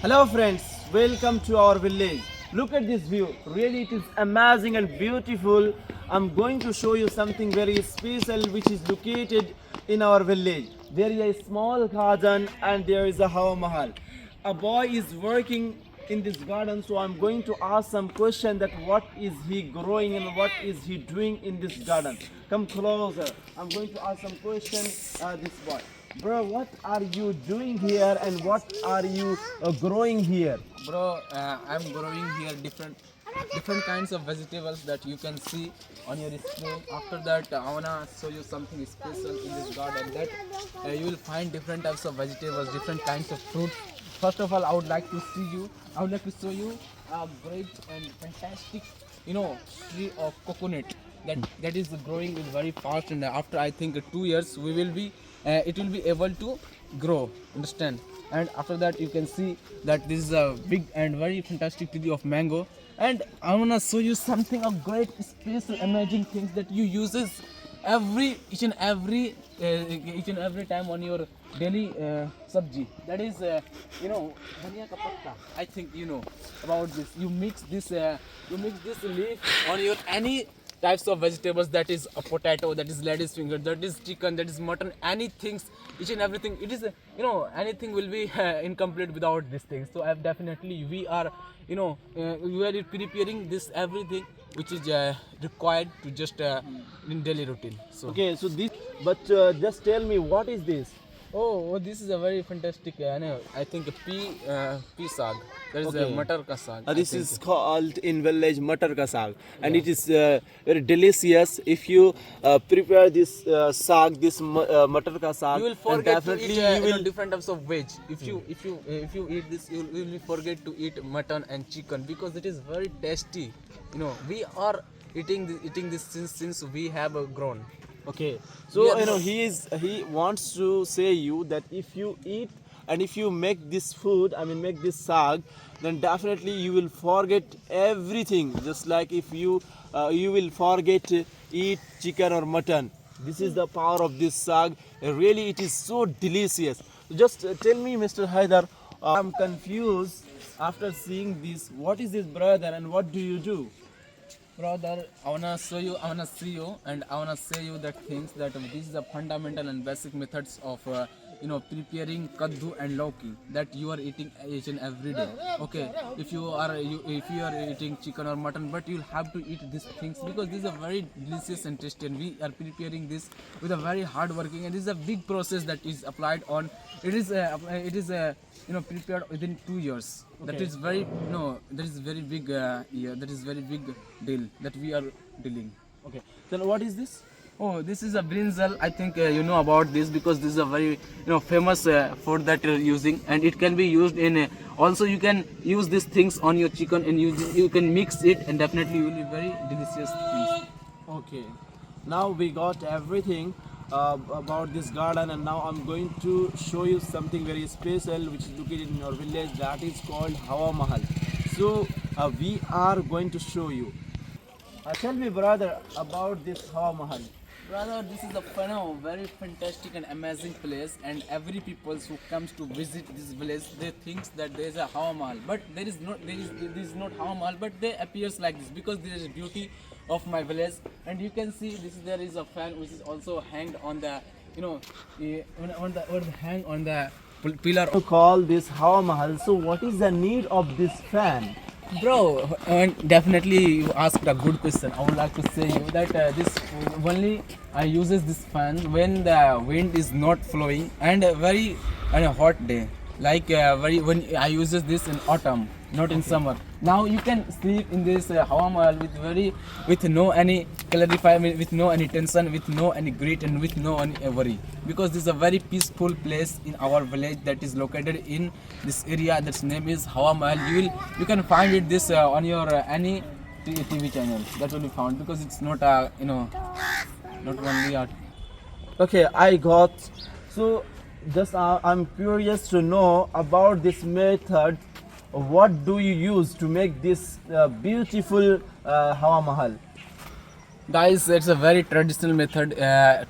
Hello friends, welcome to our village. Look at this view. Really it is amazing and beautiful. I'm going to show you something very special which is located in our village. There is a small garden and there is a Hawa Mahal. A boy is working in this garden, so I'm going to ask some question that what is he growing and what is he doing in this garden. Come closer. I'm going to ask some question this boy. Bro, what are you doing here and what are you growing here? Bro, I'm growing here different kinds of vegetables that you can see on your screen. After that, I wanna show you something special in this garden that you will find different types of vegetables, different kinds of fruits. First of all, I would like to show you a great and fantastic, tree of coconut that is growing very fast, and after I think 2 years it will be able to grow. Understand? And after that, you can see that this is a big and very fantastic tree of mango. And I wanna show you something of great special amazing things that you uses each and every time on your daily sabji. That is dhania ka patta. I think you know about this. You mix this leaf on your any types of vegetables, that is a potato, that is lettuce finger, that is chicken, that is mutton, anything, each and everything. It is anything will be incomplete without these things. So I've definitely we are we are preparing this everything which is required to just in daily routine. So Okay, so this, but just tell me what is this? this is a very fantastic. I think pea saag. That is Okay. matar ka saag. I This think. is called in village matar ka saag, and it is very delicious. If you prepare this saag, this matar ka saag, You will then forget to definitely eat you will. different types of veg. If you eat this, you will forget to eat mutton and chicken because it is very tasty. We are eating this since we have grown. Okay, so Yeah. he wants to say you that if you eat and if you make this food, I mean make this saag, then definitely you will forget everything. Just like if you will forget to eat chicken or mutton. This is the power of this saag. Really, it is so delicious. Just tell me, Mr. Haidar, I'm confused after seeing this. What is this, brother, and what do you do? Brother, I wanna see you, and I wanna say you that things that this is the fundamental and basic methods of preparing kaddu and lauki that you are eating each and every day. Okay, if you are eating chicken or mutton, but you'll have to eat these things because this is a very delicious and tasty, and we are preparing this with a very hard working, and this is a big process that is applied on. It is prepared within 2 years. That Okay. is very big that is very big deal that we are dealing. Okay, then what is this? Oh, this is a brinjal. I think you know about this because this is a very famous food that you're using, and it can be used in. Also, you can use these things on your chicken, and you can mix it, and definitely you will be very delicious things. Okay, now we got everything about this garden, and now I'm going to show you something very special which is located in our village, that is called Hawa Mahal. So we are going to show you. Tell me, brother, about this Hawa Mahal. Brother, this is a very fantastic and amazing place, and every people who comes to visit this village, they thinks that there is a Hawa Mahal, but there is not Hawa Mahal, but they appears like this because there is beauty of my village, and you can see there is a fan which is also hanged on the hang on the pillar. To call this Hawa Mahal, so what is the need of this fan? Bro, and definitely you asked a good question. I would like to say you that this only I uses this fan when the wind is not flowing and a very hot day. Like when I uses this in autumn, not in summer. Now you can sleep in this Hawa Mahal with no any clarify, with no any tension, with no any greed, and with no any worry. Because this is a very peaceful place in our village that is located in this area. That's name is Hawa Mahal. You can find it this on your any TV channel. That will be found because it's not not only a. Okay, I got. So just I'm curious to know about this method. What do you use to make this beautiful Hawa Mahal? Guys, it's a very traditional method.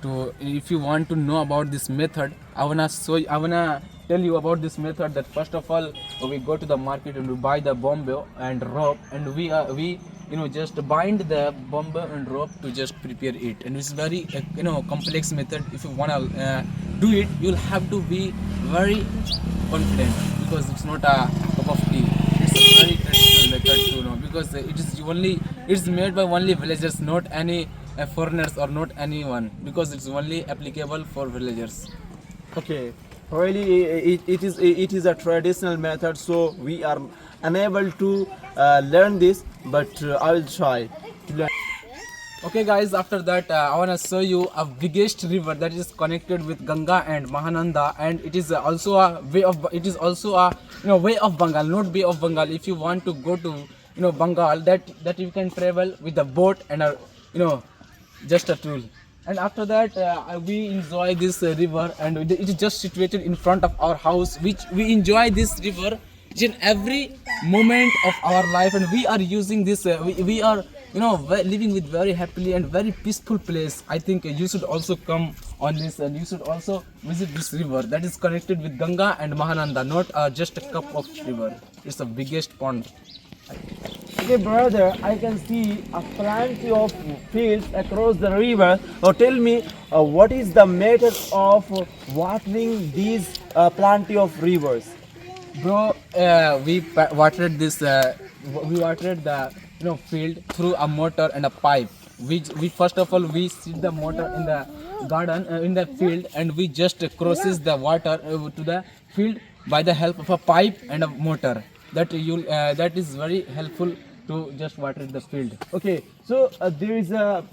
To if you want to know about this method, I wanna tell you about this method, that first of all we go to the market and we buy the bamboo and rope, and we just bind the bamboo and rope to just prepare it. And it's very complex method. If you want to do it, you'll have to be very confident, because it's not a cup of tea. It's a very traditional method to know, because it's made by only villagers, not any foreigners or not anyone, because it's only applicable for villagers. Okay, really, it is a traditional method, so we are unable to learn this, but I will try to learn. Okay guys, after that I want to show you a biggest river that is connected with Ganga and Mahananda, and it is also a way of Bengal, not Bay of Bengal. If you want to go to Bengal, that you can travel with a boat and a just a tool. And after that we enjoy this river, and it is just situated in front of our house, which we enjoy this river in every moment of our life, and we are using this we are living with very happily and very peaceful place. I think you should also come on this, and you should also visit this river that is connected with Ganga and Mahananda, not just a cup of river. It's the biggest pond. Okay, brother, I can see a plenty of fields across the river. Tell me, what is the method of watering these plenty of rivers? Bro, we watered the field through a motor and a pipe. We first of all we sit the motor in the garden in the field, and we just crosses the water to the field by the help of a pipe and a motor. That is very helpful to just water the field. Okay, so there is a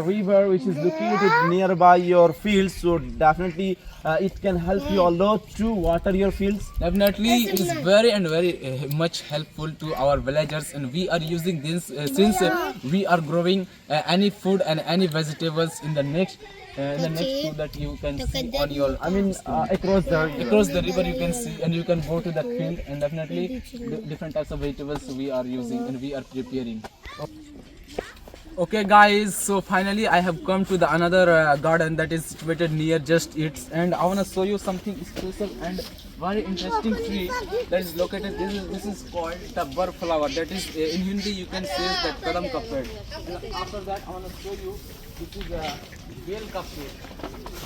river which is located nearby your fields, so definitely it can help you a lot to water your fields. Definitely, it is very and very much helpful to our villagers, and we are using this since we are growing any food and any vegetables in the next food that you can see on your. I mean, across the river you can see, and you can go to that field, and definitely different types of vegetables we are using and we are preparing. Okay guys, so finally I have come to the another garden that is situated near just it, and I want to show you something special and very interesting tree that is located. This is called the bar flower. That is in Hindi you can say that kadam ka ped. And after that I want to show you, this is a bell ka ped,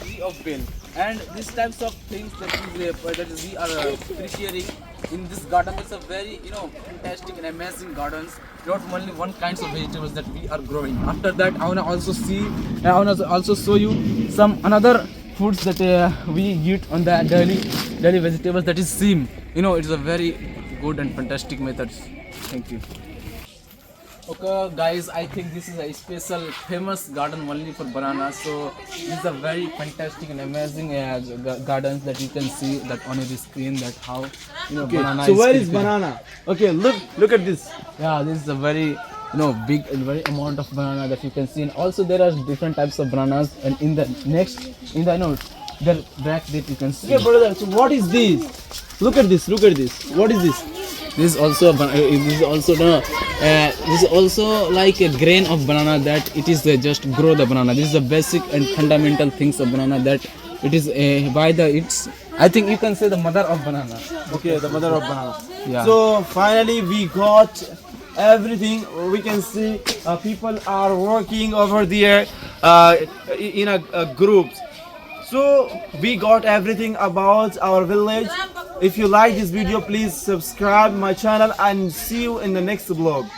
tree of bell, and these types of things that is we are preparing in this garden. It's a very fantastic and amazing gardens. Not only one kinds of vegetables that we are growing. After that I want to also show you some another foods that we eat on the daily vegetables, that is seam. It's a very good and fantastic methods. Thank you. Okay guys, I think this is a special famous garden only for bananas. So this is a very fantastic and amazing gardens that you can see that on your screen, that how banana so is where is prepared. banana? Okay, look at this. Yeah, this is a very big and very amount of banana that you can see, and also there are different types of bananas, and in the the back that you can see. Okay, brother, so what is this? Look at this. What is this? This is also like a grain of banana that it is just grow the banana. This is the basic and fundamental things of banana, that it is I think you can say the mother of banana. Okay, the mother of banana. Yeah. So finally we got everything. We can see people are working over there in a groups. So we got everything about our village. If you like this video, please subscribe my channel, and see you in the next vlog.